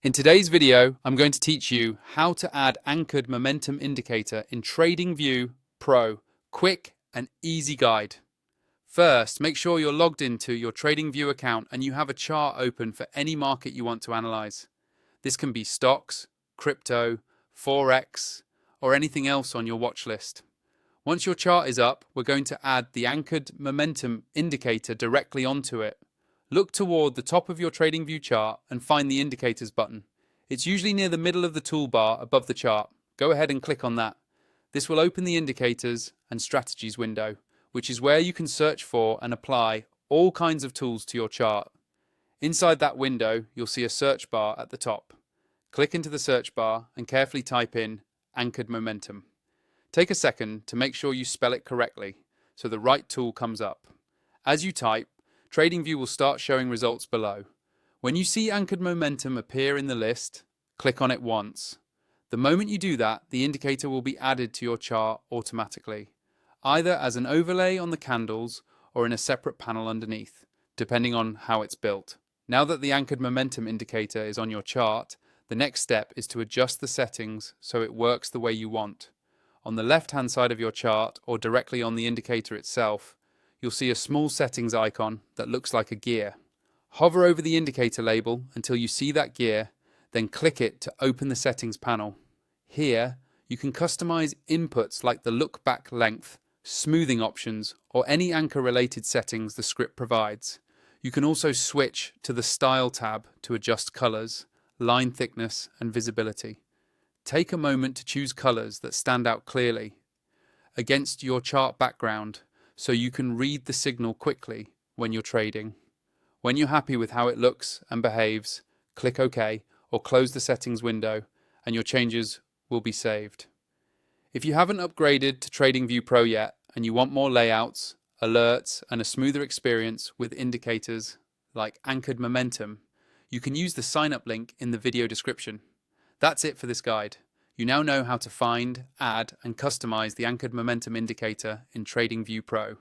In today's video, I'm going to teach you how to add anchored momentum indicator in TradingView Pro. Quick and easy guide. First, make sure you're logged into your TradingView account and you have a chart open for any market you want to analyze. This can be stocks, crypto, Forex, or anything else on your watch list. Once your chart is up, we're going to add the anchored momentum indicator directly onto it. Look toward the top of your TradingView chart and find the indicators button. It's usually near the middle of the toolbar above the chart. Go ahead and click on that. This will open the indicators and strategies window, which is where you can search for and apply all kinds of tools to your chart. Inside that window, you'll see a search bar at the top. Click into the search bar and carefully type in anchored momentum. Take a second to make sure you spell it correctly so the right tool comes up. As you type, TradingView will start showing results below. When you see anchored momentum appear in the list, click on it once. The moment you do that, the indicator will be added to your chart automatically, either as an overlay on the candles or in a separate panel underneath, depending on how it's built. Now that the anchored momentum indicator is on your chart, the next step is to adjust the settings so it works the way you want. On the left-hand side of your chart, or directly on the indicator itself, you'll see a small settings icon that looks like a gear. Hover over the indicator label until you see that gear, then click it to open the settings panel. Here, you can customize inputs like the look back length, smoothing options, or any anchor-related settings the script provides. You can also switch to the Style tab to adjust colors, line thickness, and visibility. Take a moment to choose colors that stand out clearly against your chart background, so you can read the signal quickly when you're trading. When you're happy with how it looks and behaves, click OK or close the settings window and your changes will be saved. If you haven't upgraded to TradingView Pro yet and you want more layouts, alerts, and a smoother experience with indicators like anchored momentum, you can use the sign up link in the video description. That's it for this guide. You now know how to find, add, and customize the anchored momentum indicator in TradingView Pro.